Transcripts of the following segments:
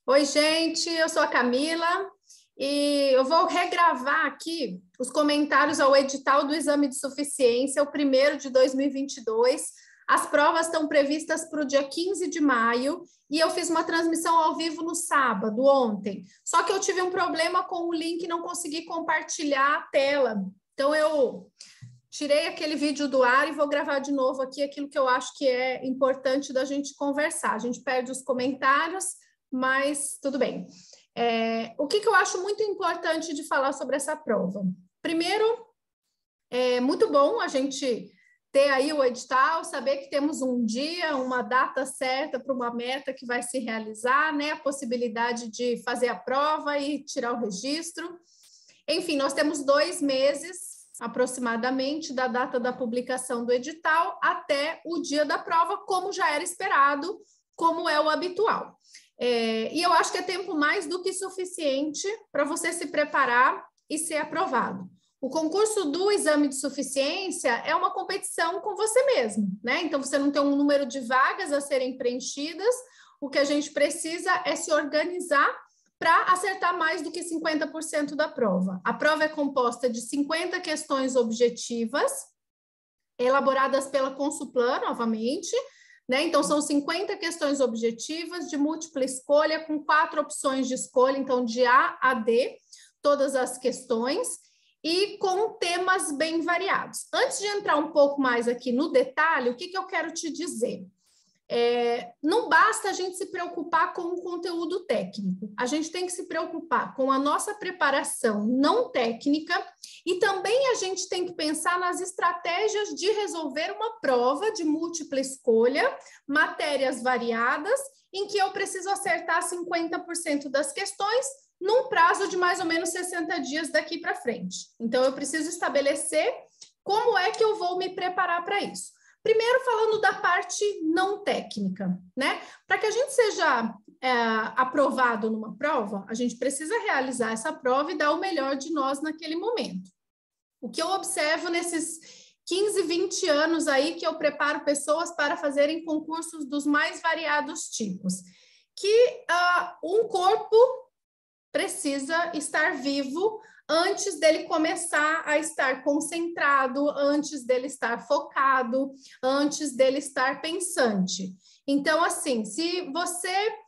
Oi, gente, eu sou a Camila e eu vou regravar aqui os comentários ao edital do exame de suficiência, o primeiro de 2022. As provas estão previstas para o dia 15 de maio e eu fiz uma transmissão ao vivo no sábado, ontem. Só que eu tive um problema com o link e não consegui compartilhar a tela. Então, eu tirei aquele vídeo do ar e vou gravar de novo aqui aquilo que eu acho que é importante da gente conversar. A gente perde os comentários, mas tudo bem. O que eu acho muito importante de falar sobre essa prova? Primeiro, é muito bom a gente ter aí o edital, saber que temos um dia, uma data certa para uma meta que vai se realizar, né? A possibilidade de fazer a prova e tirar o registro. Enfim, nós temos 2 meses aproximadamente da data da publicação do edital até o dia da prova, como já era esperado, como é o habitual. E eu acho que é tempo mais do que suficiente para você se preparar e ser aprovado. O concurso do exame de suficiência é uma competição com você mesmo, né? Então, você não tem um número de vagas a serem preenchidas, o que a gente precisa é se organizar para acertar mais do que 50% da prova. A prova é composta de 50 questões objetivas, elaboradas pela Consulplan, novamente, né? Então, são 50 questões objetivas de múltipla escolha, com 4 opções de escolha, então, de A a D, todas as questões, e com temas bem variados. Antes de entrar um pouco mais aqui no detalhe, o que eu quero te dizer? Não basta a gente se preocupar com o conteúdo técnico, a gente tem que se preocupar com a nossa preparação não técnica e também a gente tem que pensar nas estratégias de resolver uma prova de múltipla escolha, matérias variadas, em que eu preciso acertar 50% das questões num prazo de mais ou menos 60 dias daqui para frente. Então, eu preciso estabelecer como é que eu vou me preparar para isso. Primeiro, falando da parte não técnica, né? Para que a gente seja aprovado numa prova, a gente precisa realizar essa prova e dar o melhor de nós naquele momento. O que eu observo nesses 15, 20 anos aí que eu preparo pessoas para fazerem concursos dos mais variados tipos, que um corpo precisa estar vivo antes dele começar a estar concentrado, antes dele estar focado, antes dele estar pensante. Então, assim, se você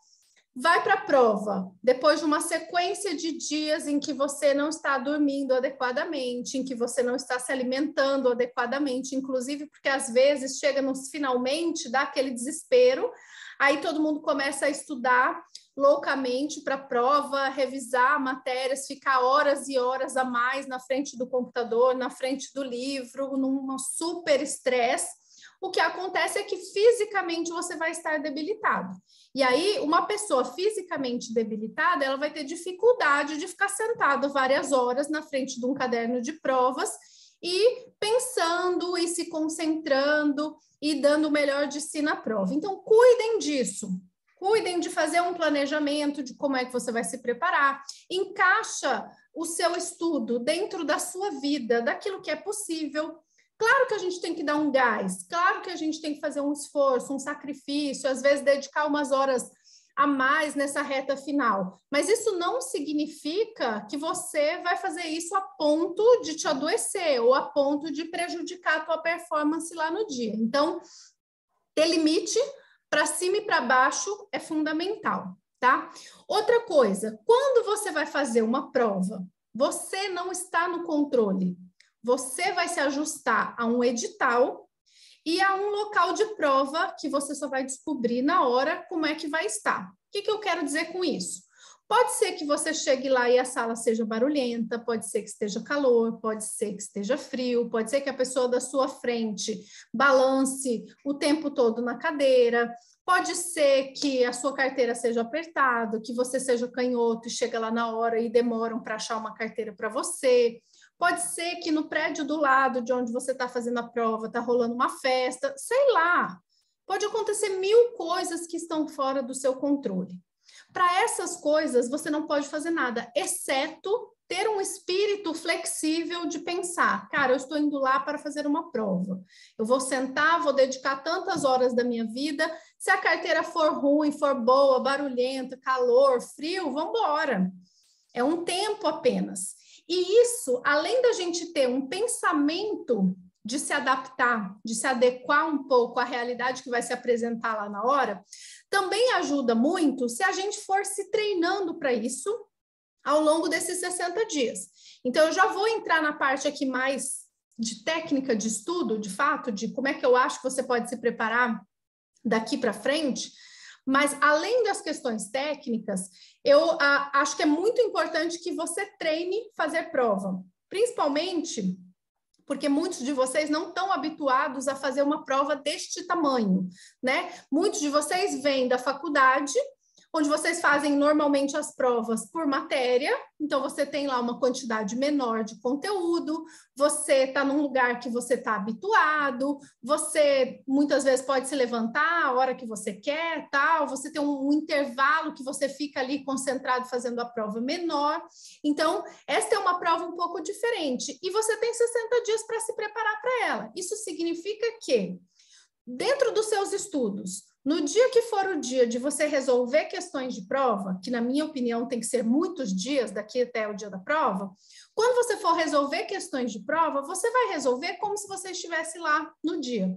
vai para a prova depois de uma sequência de dias em que você não está dormindo adequadamente, em que você não está se alimentando adequadamente, inclusive porque às vezes chega nos finalmente, dá aquele desespero, aí todo mundo começa a estudar loucamente para a prova, revisar matérias, ficar horas e horas a mais na frente do computador, na frente do livro, num super estresse. O que acontece é que fisicamente você vai estar debilitado. E aí, uma pessoa fisicamente debilitada, ela vai ter dificuldade de ficar sentada várias horas na frente de um caderno de provas e pensando e se concentrando e dando o melhor de si na prova. Então, cuidem disso. Cuidem de fazer um planejamento de como é que você vai se preparar. Encaixa o seu estudo dentro da sua vida, daquilo que é possível. Claro que a gente tem que dar um gás, claro que a gente tem que fazer um esforço, um sacrifício, às vezes dedicar umas horas a mais nessa reta final. Mas isso não significa que você vai fazer isso a ponto de te adoecer ou a ponto de prejudicar a tua performance lá no dia. Então, ter limite para cima e para baixo é fundamental, tá? Outra coisa, quando você vai fazer uma prova, você não está no controle. Você vai se ajustar a um edital e a um local de prova que você só vai descobrir na hora como é que vai estar. O que eu quero dizer com isso? Pode ser que você chegue lá e a sala seja barulhenta, pode ser que esteja calor, pode ser que esteja frio, pode ser que a pessoa da sua frente balance o tempo todo na cadeira, pode ser que a sua carteira seja apertada, que você seja canhoto e chega lá na hora e demoram para achar uma carteira para você. Pode ser que no prédio do lado de onde você está fazendo a prova está rolando uma festa, sei lá. Pode acontecer 1000 coisas que estão fora do seu controle. Para essas coisas, você não pode fazer nada, exceto ter um espírito flexível de pensar, cara, eu estou indo lá para fazer uma prova. Eu vou sentar, vou dedicar tantas horas da minha vida. Se a carteira for ruim, for boa, barulhenta, calor, frio, vamos embora. É um tempo apenas. E isso, além da gente ter um pensamento de se adaptar, de se adequar um pouco à realidade que vai se apresentar lá na hora, também ajuda muito se a gente for se treinando para isso ao longo desses 60 dias. Então, eu já vou entrar na parte aqui mais de técnica de estudo, de fato, de como é que eu acho que você pode se preparar daqui para frente, mas além das questões técnicas, eu acho que é muito importante que você treine fazer prova, principalmente porque muitos de vocês não estão habituados a fazer uma prova deste tamanho, né? Muitos de vocês vêm da faculdade, onde vocês fazem normalmente as provas por matéria, então você tem lá uma quantidade menor de conteúdo, você está num lugar que você está habituado, você muitas vezes pode se levantar a hora que você quer, tal, você tem um intervalo que você fica ali concentrado fazendo a prova menor. Então, esta é uma prova um pouco diferente e você tem 60 dias para se preparar para ela. Isso significa que, dentro dos seus estudos, no dia que for o dia de você resolver questões de prova, que na minha opinião tem que ser muitos dias daqui até o dia da prova, quando você for resolver questões de prova, você vai resolver como se você estivesse lá no dia.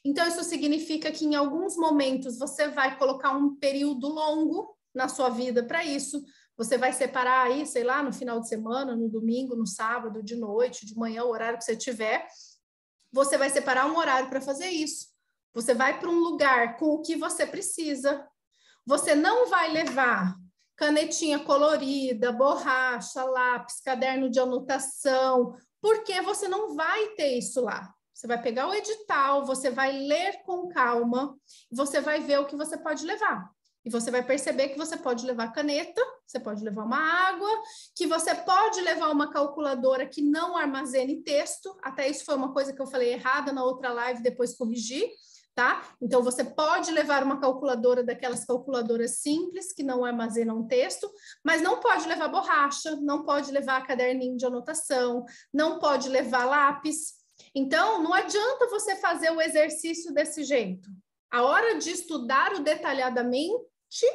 Então, isso significa que em alguns momentos você vai colocar um período longo na sua vida para isso. Você vai separar aí, sei lá, no final de semana, no domingo, no sábado, de noite, de manhã, o horário que você tiver. Você vai separar um horário para fazer isso. Você vai para um lugar com o que você precisa. Você não vai levar canetinha colorida, borracha, lápis, caderno de anotação, porque você não vai ter isso lá. Você vai pegar o edital, você vai ler com calma, você vai ver o que você pode levar. E você vai perceber que você pode levar caneta, você pode levar uma água, que você pode levar uma calculadora que não armazene texto. Até isso foi uma coisa que eu falei errada na outra live, depois corrigi. Tá? Então, você pode levar uma calculadora daquelas calculadoras simples, que não armazenam texto, mas não pode levar borracha, não pode levar caderninho de anotação, não pode levar lápis. Então, não adianta você fazer o exercício desse jeito. A hora de estudar o detalhadamente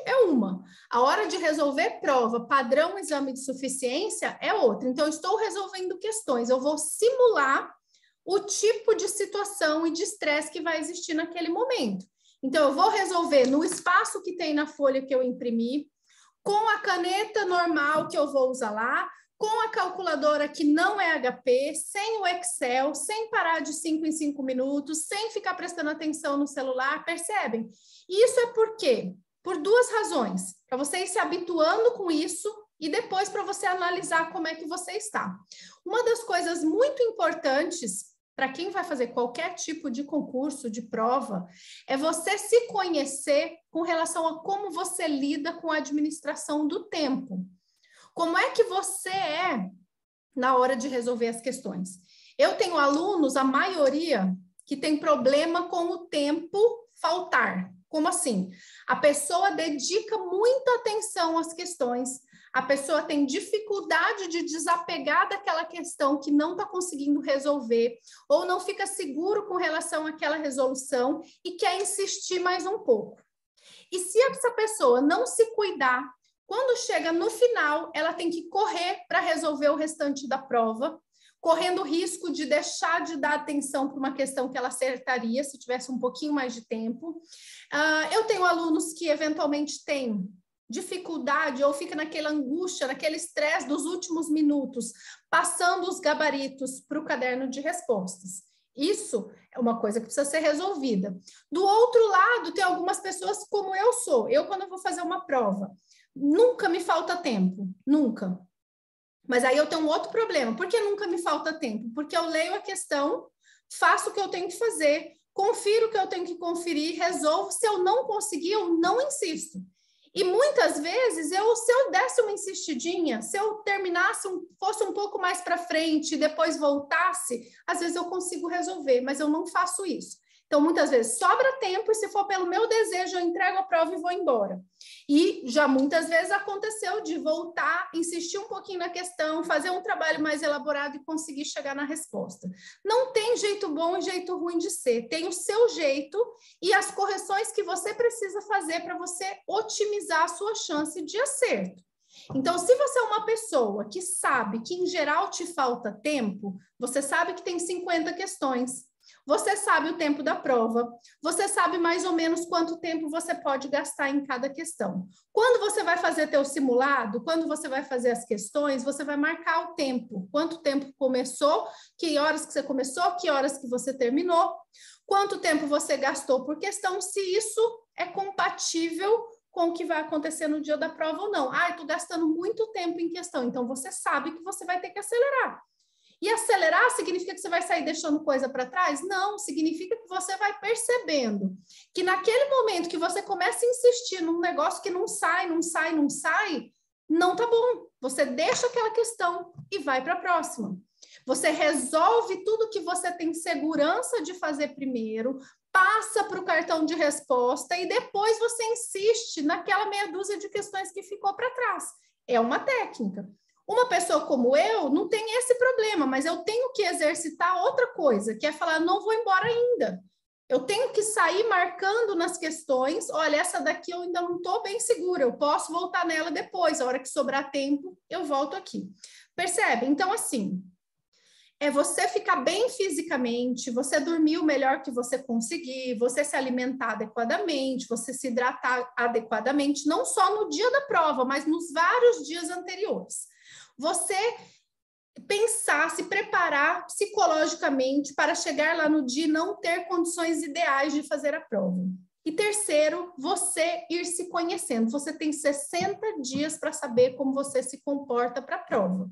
é uma. A hora de resolver prova, padrão, exame de suficiência é outra. Então, eu estou resolvendo questões, eu vou simular o tipo de situação e de estresse que vai existir naquele momento. Então, eu vou resolver no espaço que tem na folha que eu imprimi, com a caneta normal que eu vou usar lá, com a calculadora que não é HP, sem o Excel, sem parar de 5 em 5 minutos, sem ficar prestando atenção no celular, percebem? E isso é por quê? Por duas razões. Para você ir se habituando com isso e depois para você analisar como é que você está. Uma das coisas muito importantes para quem vai fazer qualquer tipo de concurso, de prova, é você se conhecer com relação a como você lida com a administração do tempo. Como é que você é na hora de resolver as questões? Eu tenho alunos, a maioria, que tem problema com o tempo faltar. Como assim? A pessoa dedica muita atenção às questões, a pessoa tem dificuldade de desapegar daquela questão que não está conseguindo resolver, ou não fica seguro com relação àquela resolução e quer insistir mais um pouco. E se essa pessoa não se cuidar, quando chega no final, ela tem que correr para resolver o restante da prova, correndo o risco de deixar de dar atenção para uma questão que ela acertaria se tivesse um pouquinho mais de tempo. Eu tenho alunos que eventualmente têm dificuldade ou fica naquela angústia, naquele estresse dos últimos minutos, passando os gabaritos para o caderno de respostas. Isso é uma coisa que precisa ser resolvida. Do outro lado, tem algumas pessoas como eu sou. Eu, quando eu vou fazer uma prova, nunca me falta tempo, nunca. Mas aí eu tenho um outro problema. Por que nunca me falta tempo? Porque eu leio a questão, faço o que eu tenho que fazer, confiro o que eu tenho que conferir, resolvo. Se eu não conseguir, eu não insisto. E muitas vezes, se eu desse uma insistidinha, se eu terminasse, fosse um pouco mais para frente e depois voltasse, às vezes eu consigo resolver, mas eu não faço isso. Então, muitas vezes sobra tempo e se for pelo meu desejo, eu entrego a prova e vou embora. E já muitas vezes aconteceu de voltar, insistir um pouquinho na questão, fazer um trabalho mais elaborado e conseguir chegar na resposta. Não tem jeito bom e jeito ruim de ser, tem o seu jeito e as correções que você precisa fazer para você otimizar a sua chance de acerto. Então, se você é uma pessoa que sabe que, em geral, te falta tempo, você sabe que tem 50 questões, você sabe o tempo da prova, você sabe mais ou menos quanto tempo você pode gastar em cada questão. Quando você vai fazer teu simulado, quando você vai fazer as questões, você vai marcar o tempo. Quanto tempo começou, que horas que você começou, que horas que você terminou, quanto tempo você gastou por questão, se isso é compatível com o que vai acontecer no dia da prova ou não. Estou gastando muito tempo em questão, então você sabe que você vai ter que acelerar. E acelerar significa que você vai sair deixando coisa para trás? Não, significa que você vai percebendo que naquele momento que você começa a insistir num negócio que não sai, não tá bom. Você deixa aquela questão e vai para a próxima. Você resolve tudo que você tem segurança de fazer primeiro, passa para o cartão de resposta e depois você insiste naquela meia dúzia de questões que ficou para trás. É uma técnica. Uma pessoa como eu não tem esse problema, mas eu tenho que exercitar outra coisa, que é falar, não vou embora ainda. Eu tenho que sair marcando nas questões, olha, essa daqui eu ainda não estou bem segura, eu posso voltar nela depois, a hora que sobrar tempo, eu volto aqui. Percebe? Então, assim, é você ficar bem fisicamente, você dormir o melhor que você conseguir, você se alimentar adequadamente, você se hidratar adequadamente, não só no dia da prova, mas nos vários dias anteriores. Você pensar, se preparar psicologicamente para chegar lá no dia e não ter condições ideais de fazer a prova. E terceiro, você ir se conhecendo. Você tem 60 dias para saber como você se comporta para a prova.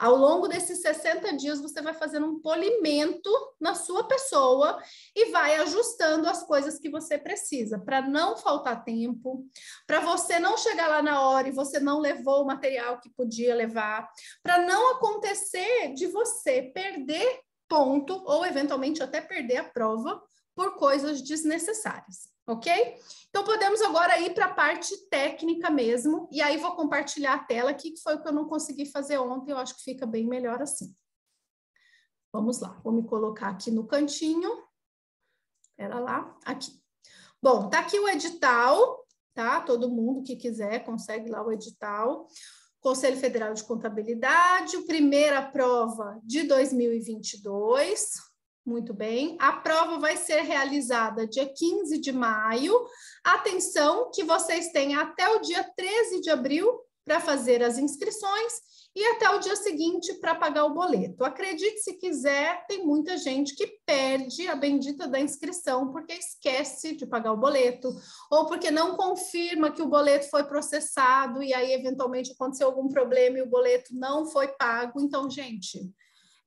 Ao longo desses 60 dias, você vai fazendo um polimento na sua pessoa e vai ajustando as coisas que você precisa, para não faltar tempo, para você não chegar lá na hora e você não levou o material que podia levar, para não acontecer de você perder ponto ou, eventualmente, até perder a prova por coisas desnecessárias, ok? Então, podemos agora ir para a parte técnica mesmo, e aí vou compartilhar a tela aqui, que foi o que eu não consegui fazer ontem, eu acho que fica bem melhor assim. Vamos lá, vou me colocar aqui no cantinho. Espera lá, aqui. Bom, tá aqui o edital, tá? Todo mundo que quiser consegue lá o edital. Conselho Federal de Contabilidade, primeira prova de 2022. Muito bem, a prova vai ser realizada dia 15 de maio. Atenção que vocês têm até o dia 13 de abril para fazer as inscrições e até o dia seguinte para pagar o boleto. Acredite se quiser, tem muita gente que perde a bendita da inscrição porque esquece de pagar o boleto ou porque não confirma que o boleto foi processado e aí eventualmente aconteceu algum problema e o boleto não foi pago. Então, gente,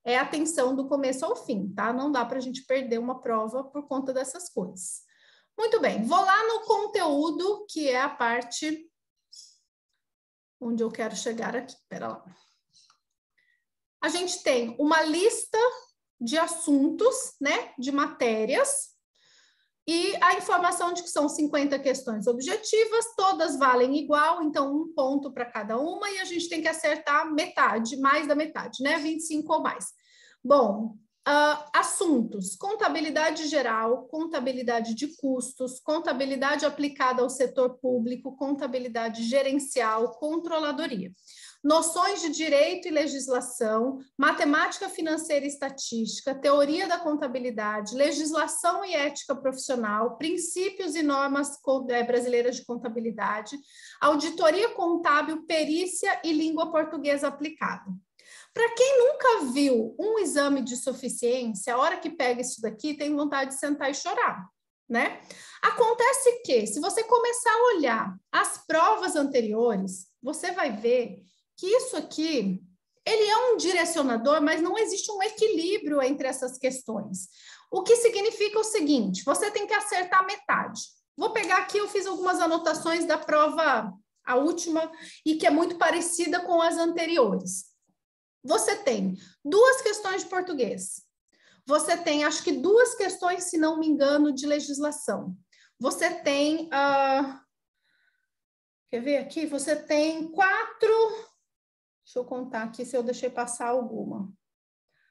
é atenção do começo ao fim, tá? Não dá para a gente perder uma prova por conta dessas coisas. Muito bem, vou lá no conteúdo, que é a parte onde eu quero chegar aqui. Espera lá. A gente tem uma lista de assuntos, né? De matérias. E a informação de que são 50 questões objetivas, todas valem igual, então 1 ponto para cada uma, e a gente tem que acertar metade, mais da metade, né? 25 ou mais. Bom, assuntos: contabilidade geral, contabilidade de custos, contabilidade aplicada ao setor público, contabilidade gerencial, controladoria. Noções de direito e legislação, matemática financeira e estatística, teoria da contabilidade, legislação e ética profissional, princípios e normas brasileiras de contabilidade, auditoria contábil, perícia e língua portuguesa aplicada. Para quem nunca viu um exame de suficiência, a hora que pega isso daqui, tem vontade de sentar e chorar, né? Acontece que, se você começar a olhar as provas anteriores, você vai ver que isso aqui, ele é um direcionador, mas não existe um equilíbrio entre essas questões. O que significa o seguinte, você tem que acertar metade. Vou pegar aqui, eu fiz algumas anotações da prova, a última, e que é muito parecida com as anteriores. Você tem 2 questões de português. Você tem, acho que 2 questões, se não me engano, de legislação. Você tem... Quer ver aqui? Você tem 4... Deixa eu contar aqui se eu deixei passar alguma.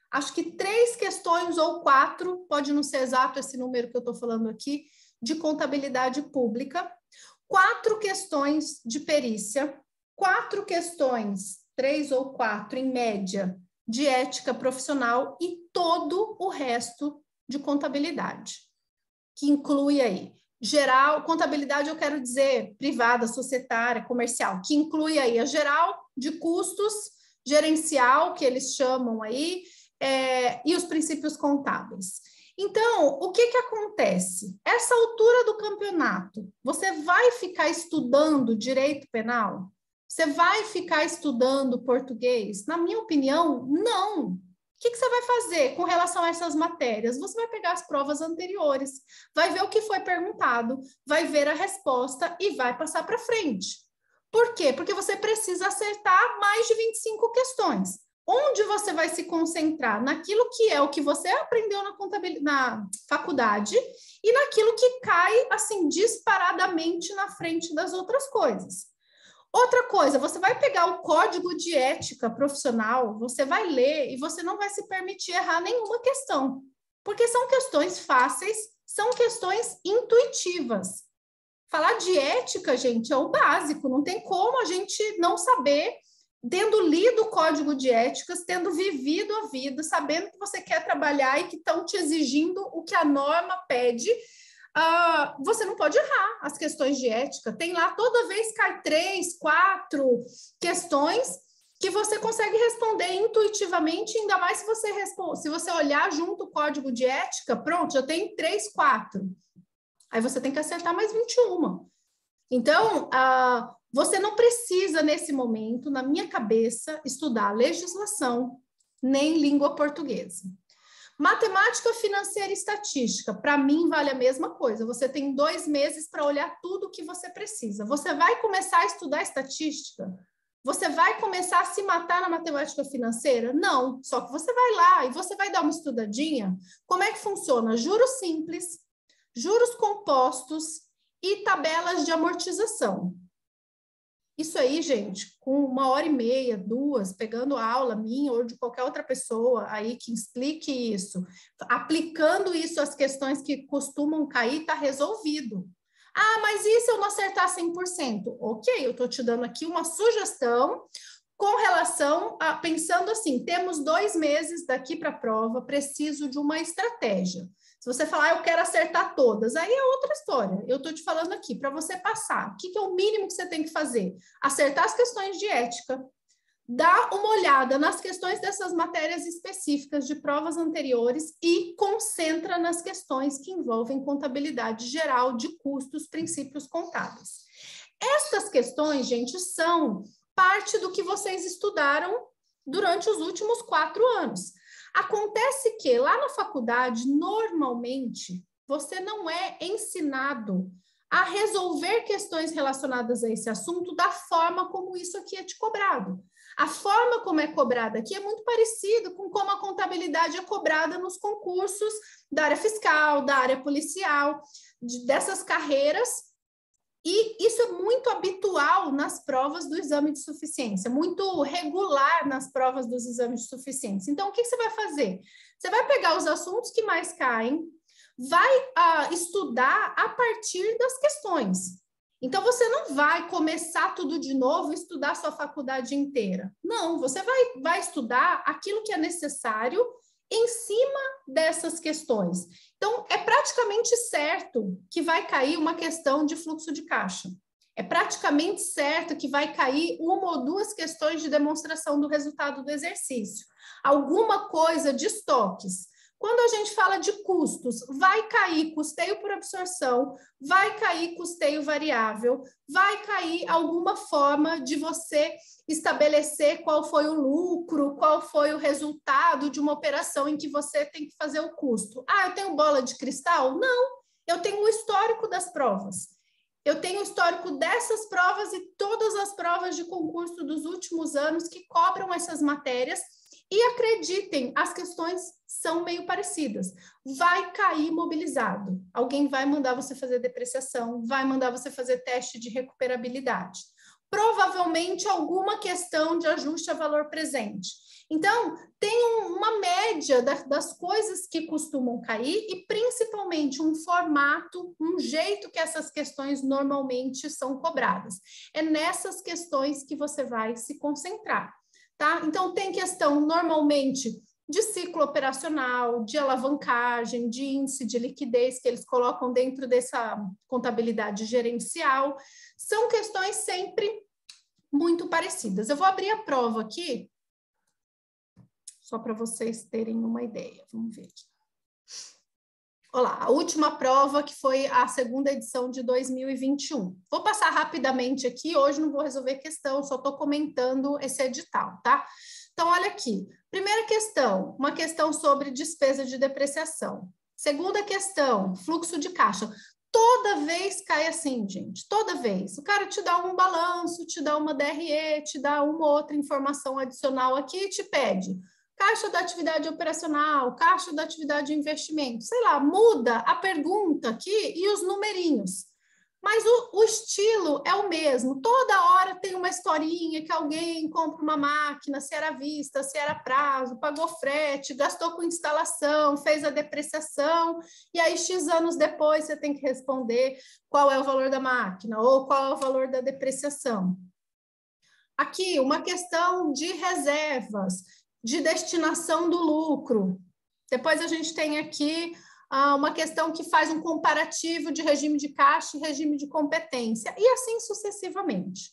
Acho que 3 questões ou 4, pode não ser exato esse número que eu estou falando aqui, de contabilidade pública, 4 questões de perícia, 4 questões, 3 ou 4 em média, de ética profissional e todo o resto de contabilidade, que inclui aí geral, contabilidade eu quero dizer privada, societária, comercial, que inclui aí a geral de custos, gerencial, que eles chamam aí, e os princípios contábeis. Então, o que acontece? Essa altura do campeonato, você vai ficar estudando direito penal? Você vai ficar estudando português? Na minha opinião, não. O que você vai fazer com relação a essas matérias? Você vai pegar as provas anteriores, vai ver o que foi perguntado, vai ver a resposta e vai passar para frente. Por quê? Porque você precisa acertar mais de 25 questões. Onde você vai se concentrar? Naquilo que é o que você aprendeu na faculdade e naquilo que cai, assim, disparadamente na frente das outras coisas. Outra coisa, você vai pegar o código de ética profissional, você vai ler e você não vai se permitir errar nenhuma questão, porque são questões fáceis, são questões intuitivas. Falar de ética, gente, é o básico, não tem como a gente não saber, tendo lido o código de éticas, tendo vivido a vida, sabendo que você quer trabalhar e que estão te exigindo o que a norma pede, você não pode errar as questões de ética. Tem lá, toda vez cai 3, 4 questões que você consegue responder intuitivamente, ainda mais se você olhar junto o código de ética, pronto, já tem 3, 4. Aí você tem que acertar mais 21. Então, você não precisa, nesse momento, na minha cabeça, estudar legislação, nem língua portuguesa. Matemática financeira e estatística, para mim, vale a mesma coisa. Você tem 2 meses para olhar tudo o que você precisa. Você vai começar a estudar estatística? Você vai começar a se matar na matemática financeira? Não, só que você vai lá e você vai dar uma estudadinha. Como é que funciona? Juros simples, juros compostos e tabelas de amortização. Isso aí, gente, com 1h30, 2, pegando a aula minha ou de qualquer outra pessoa aí que explique isso, aplicando isso às questões que costumam cair, está resolvido. Mas e se eu não acertar 100%? Ok, eu estou te dando aqui uma sugestão com relação a, pensando assim, temos 2 meses daqui para a prova, preciso de uma estratégia. Se você falar, eu quero acertar todas, aí é outra história. Eu estou te falando aqui, para você passar, o que é o mínimo que você tem que fazer? Acertar as questões de ética, dar uma olhada nas questões dessas matérias específicas de provas anteriores e concentra nas questões que envolvem contabilidade geral de custos, princípios contábeis. Estas questões, gente, são parte do que vocês estudaram durante os últimos 4 anos. Acontece que lá na faculdade, normalmente, você não é ensinado a resolver questões relacionadas a esse assunto da forma como isso aqui é te cobrado. A forma como é cobrada aqui é muito parecido com como a contabilidade é cobrada nos concursos da área fiscal, da área policial, dessas carreiras. E isso é muito habitual nas provas do exame de suficiência, muito regular nas provas dos exames de suficiência. Então, o que você vai fazer? Você vai pegar os assuntos que mais caem, vai estudar a partir das questões. Então, você não vai começar tudo de novo e estudar a sua faculdade inteira. Não, você vai estudar aquilo que é necessário em cima dessas questões. Então, é praticamente certo que vai cair uma questão de fluxo de caixa. É praticamente certo que vai cair 1 ou 2 questões de demonstração do resultado do exercício. Alguma coisa de estoques. Quando a gente fala de custos, vai cair custeio por absorção, vai cair custeio variável, vai cair alguma forma de você estabelecer qual foi o lucro, qual foi o resultado de uma operação em que você tem que fazer o custo. Eu tenho bola de cristal? Não, eu tenho o histórico das provas. Eu tenho o histórico dessas provas e todas as provas de concurso dos últimos anos que cobram essas matérias. E acreditem, as questões são meio parecidas. Vai cair mobilizado. Alguém vai mandar você fazer depreciação, vai mandar você fazer teste de recuperabilidade. provavelmente alguma questão de ajuste a valor presente. Então, tem uma média das coisas que costumam cair e, principalmente, um formato, um jeito que essas questões normalmente são cobradas. É nessas questões que você vai se concentrar, tá? Então, tem questão, normalmente, de ciclo operacional, de alavancagem, de índice de liquidez, que eles colocam dentro dessa contabilidade gerencial. São questões sempre muito parecidas. Eu vou abrir a prova aqui, só para vocês terem uma ideia. Vamos ver aqui. Olha lá, a última prova, que foi a segunda edição de 2021. Vou passar rapidamente aqui, hoje não vou resolver questão, só estou comentando esse edital, tá? Então, olha aqui. Primeira questão, uma questão sobre despesa de depreciação. Segunda questão, fluxo de caixa. Toda vez cai assim, gente, toda vez. O cara te dá um balanço, te dá uma DRE, te dá uma outra informação adicional aqui e te pede caixa da atividade operacional, caixa da atividade de investimento, sei lá, muda a pergunta aqui e os numerinhos. Mas o estilo é o mesmo. Toda hora tem uma historinha que alguém compra uma máquina, se era à vista, se era prazo, pagou frete, gastou com instalação, fez a depreciação, e aí X anos depois você tem que responder qual é o valor da máquina ou qual é o valor da depreciação. Aqui, uma questão de reservas, de destinação do lucro. Depois a gente tem aqui uma questão que faz um comparativo de regime de caixa e regime de competência, e assim sucessivamente.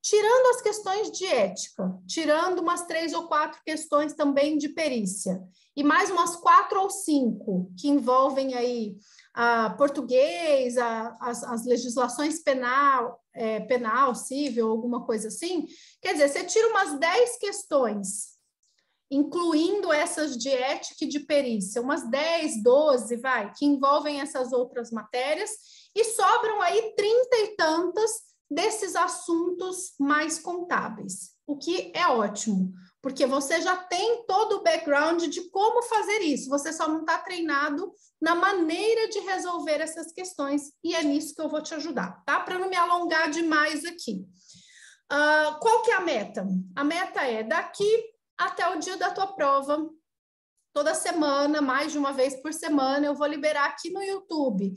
Tirando as questões de ética, tirando umas 3 ou 4 questões também de perícia, e mais umas 4 ou 5 que envolvem aí português, as legislações penal, civil, alguma coisa assim, quer dizer, você tira umas 10 questões, incluindo essas de ética e de perícia, umas 10, 12, que envolvem essas outras matérias, e sobram aí 30 e tantas desses assuntos mais contábeis, o que é ótimo, porque você já tem todo o background de como fazer isso, você só não está treinado na maneira de resolver essas questões, e é nisso que eu vou te ajudar, tá? Para não me alongar demais aqui. Qual que é a meta? A meta é daqui até o dia da tua prova, toda semana, mais de uma vez por semana, eu vou liberar aqui no YouTube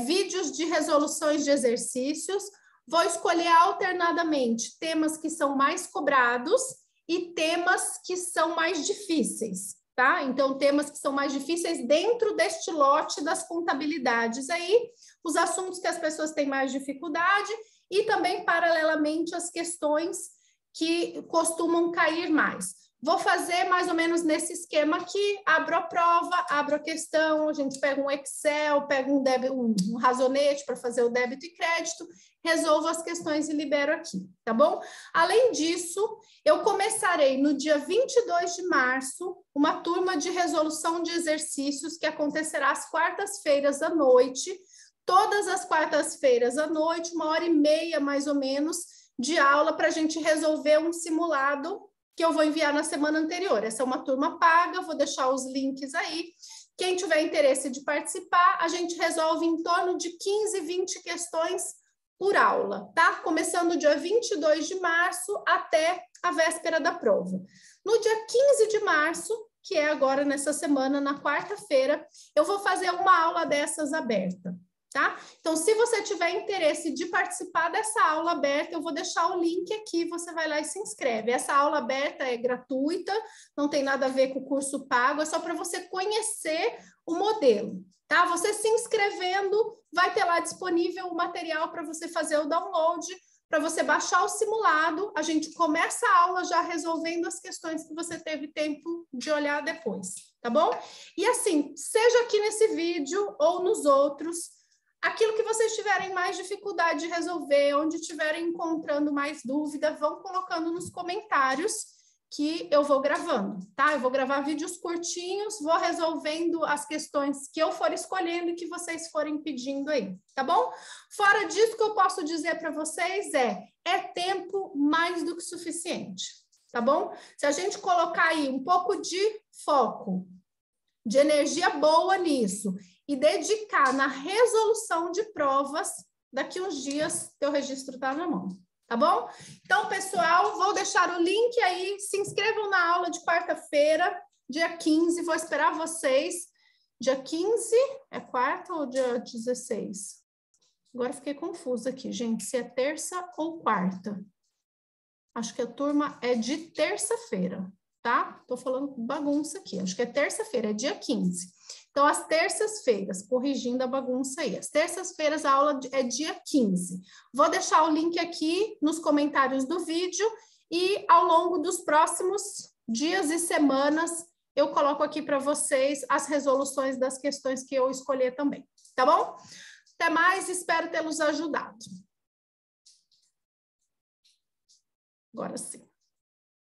vídeos de resoluções de exercícios, vou escolher alternadamente temas que são mais cobrados e temas que são mais difíceis, tá? Então, temas que são mais difíceis dentro deste lote das contabilidades aí, os assuntos que as pessoas têm mais dificuldade e também, paralelamente, as questões que costumam cair mais. Vou fazer mais ou menos nesse esquema aqui, abro a prova, abro a questão, a gente pega um Excel, pega um razonete para fazer o débito e crédito, resolvo as questões e libero aqui, tá bom? Além disso, eu começarei no dia 22 de março, uma turma de resolução de exercícios que acontecerá às quartas-feiras à noite, todas as quartas-feiras à noite, 1h30 mais ou menos, de aula para a gente resolver um simulado que eu vou enviar na semana anterior. Essa é uma turma paga, vou deixar os links aí. Quem tiver interesse de participar, a gente resolve em torno de 15, 20 questões por aula, tá? Começando dia 22 de março até a véspera da prova. No dia 15 de março, que é agora nessa semana, na quarta-feira, eu vou fazer uma aula dessas aberta. Tá? Então, se você tiver interesse de participar dessa aula aberta, eu vou deixar o link aqui, você vai lá e se inscreve. Essa aula aberta é gratuita, não tem nada a ver com o curso pago, é só para você conhecer o modelo, tá? Você se inscrevendo, vai ter lá disponível o material para você fazer o download, para você baixar o simulado, a gente começa a aula já resolvendo as questões que você teve tempo de olhar depois, tá bom? E assim, seja aqui nesse vídeo ou nos outros, aquilo que vocês tiverem mais dificuldade de resolver, onde estiverem encontrando mais dúvida, vão colocando nos comentários que eu vou gravando, tá? Eu vou gravar vídeos curtinhos, vou resolvendo as questões que eu for escolhendo e que vocês forem pedindo aí, tá bom? Fora disso, o que eu posso dizer para vocês é tempo mais do que suficiente, tá bom? Se a gente colocar aí um pouco de foco, de energia boa nisso, e dedicar na resolução de provas, daqui uns dias teu registro está na mão, tá bom? Então, pessoal, vou deixar o link aí, se inscrevam na aula de quarta-feira, dia 15, vou esperar vocês. Dia 15 é quarta ou dia 16? Agora fiquei confusa aqui, gente, se é terça ou quarta. Acho que a turma é de terça-feira, tá? Tô falando bagunça aqui, acho que é terça-feira, é dia 15. Então, às terças-feiras, corrigindo a bagunça aí, às terças-feiras a aula é dia 15. Vou deixar o link aqui nos comentários do vídeo e ao longo dos próximos dias e semanas eu coloco aqui para vocês as resoluções das questões que eu escolher também, tá bom? Até mais, espero tê-los ajudado. Agora sim.